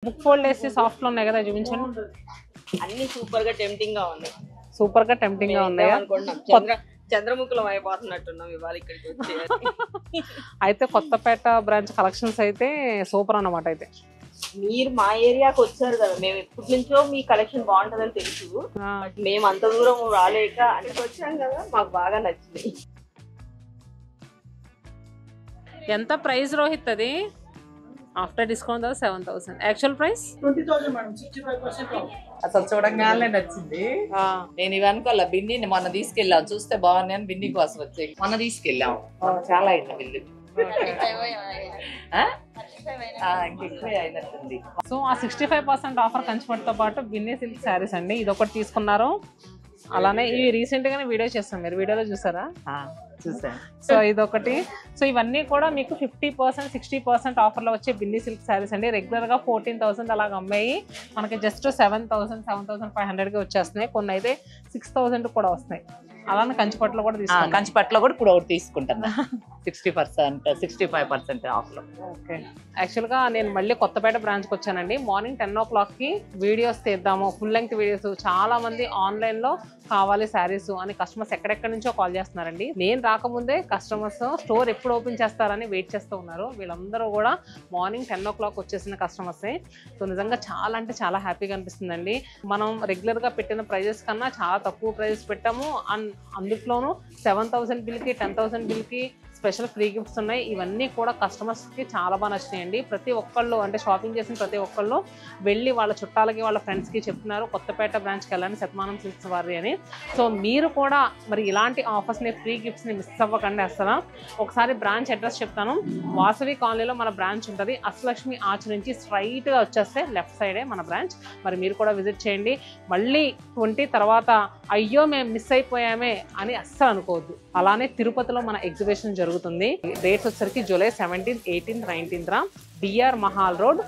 Book fold చేసి soft లో ఉన్నాయి కదా చూపించండి. అన్ని సూపర్ గా టెంప్టింగ్ గా ఉన్నాయి. సూపర్ గా టెంప్టింగ్ గా ఉన్నాయా? చంద్రముఖులం అయిపోతున్నట్టున్నాం ఇవాళ ఇక్కడికి వచ్చి. అయితే కొత్తపేట బ్రాంచ్ కలెక్షన్స్ అయితే సూపర్ అన్నమాట. అయితే మీరు మా ఏరియాకి వచ్చారు కదా, మేము ఎప్పటి నుంచో మీ కలెక్షన్ బాగుంటుందని తెలుసు. మేము అంత దూరం రాలేక అక్కడికి వచ్చాం కదా, మాకు బాగా నచ్చింది. ఎంత ప్రైస్ రోహిత్ అది? After discount 7,000. Actual price 20,000 madam. 65% అసలు చూడంగానే నచ్చింది. నేను ఇవి అనుకోలే, బిన్ని మొన్న తీసుకెళ్ళాం, చూస్తే బాగున్నాయి అని బిన్ని కోసం వచ్చి మొన్న తీసుకెళ్ళాం. చాలా అయింది బిల్లు, ఇంకెక్కువే అయినట్టుంది. సో ఆ 65% ఆఫర్ కంచిపట్టుతో పాటు బిన్నీ సిల్క్ శారీస్ అండి, ఇది ఒకటి తీసుకున్నారు. అలానే ఇవి రీసెంట్ గానే వీడియో చేస్తాం, మీరు వీడియోలో చూసారా? చూసాను. సో ఇదొకటి. సో ఇవన్నీ కూడా మీకు 50% 60% ఆఫర్లో వచ్చే బిన్నీ సిల్క్ శారీస్ అండి. రెగ్యులర్గా 14,000 అలాగ అమ్మాయి మనకి జస్ట్ 7,000 7,500కి వచ్చేస్తున్నాయి. కొన్ని అయితే 6,000 కూడా వస్తున్నాయి. అలానే కంచిపట్టులో కూడా తీసుకుంటాం. కంచిపట్టులో కూడా ఇప్పుడు ఒకటి తీసుకుంటాను 60% 65% ఆఫ్లో. ఓకే, యాక్చువల్గా నేను మళ్ళీ కొత్తపేట బ్రాంచ్కి వచ్చానండి. మార్నింగ్ 10 o'clockకి వీడియోస్ తీద్దాము, ఫుల్ లెంగ్త్ వీడియోస్. చాలా మంది ఆన్లైన్లో కావాలి శారీస్ అని కస్టమర్స్ ఎక్కడెక్కడి నుంచో కాల్ చేస్తున్నారండి. నేను రాకముందే కస్టమర్స్ స్టోర్ ఎప్పుడు ఓపెన్ చేస్తారని వెయిట్ చేస్తూ ఉన్నారు. వీళ్ళందరూ కూడా మార్నింగ్ 10 o'clock వచ్చేసిన కస్టమర్సే. సో నిజంగా చాలా అంటే చాలా హ్యాపీగా అనిపిస్తుందండి. మనం రెగ్యులర్గా పెట్టిన ప్రైజెస్ కన్నా చాలా తక్కువ ప్రైజెస్ పెట్టాము. అందులోనూ 7,000 బిల్కి 10,000 బిల్కి స్పెషల్ ఫ్రీ గిఫ్ట్స్ ఉన్నాయి. ఇవన్నీ కూడా కస్టమర్స్కి చాలా బాగా నచ్చినాయండి. ప్రతి ఒక్కళ్ళు అంటే షాపింగ్ చేసిన ప్రతి ఒక్కళ్ళు వెళ్ళి వాళ్ళ చుట్టాలకి వాళ్ళ ఫ్రెండ్స్కి చెప్తున్నారు కొత్తపేట బ్రాంచ్కి వెళ్ళండి శతమానం సిల్క్స్ వారి అని. సో మీరు కూడా మరి ఇలాంటి ఆఫర్స్ని ఫ్రీ గిఫ్ట్స్ని మిస్ అవ్వకండి అసలు. ఒకసారి బ్రాంచ్ అడ్రస్ చెప్తాను. వాసవి కాలనీలో మన బ్రాంచ్ ఉంటుంది. అష్టలక్ష్మి ఆర్చ్ నుంచి స్ట్రైట్గా వచ్చేస్తే లెఫ్ట్ సైడే మన బ్రాంచ్. మరి మీరు కూడా విజిట్ చేయండి. మళ్ళీ 20 తర్వాత అయ్యో మేము మిస్ అయిపోయామే అని అస్సలు అనుకోవద్దు. అలానే తిరుపతిలో మన ఎగ్జిబిషన్ జరుగుతుంది. డేట్స్ వచ్చేసరికి July 17th 18th 19th DR Mahal road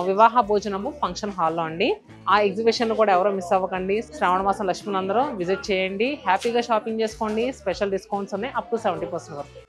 వివాహ భోజనము ఫంక్షన్ హాల్లో అండి. ఆ ఎగ్జిబిషన్ కూడా ఎవరో మిస్ అవ్వకండి. శ్రావణ మాసం లక్ష్మణ్ అందరూ విజిట్ చేయండి. హ్యాపీగా షాపింగ్ చేసుకోండి. స్పెషల్ డిస్కౌంట్స్ ఉన్నాయి అప్ టు 70% వరకు.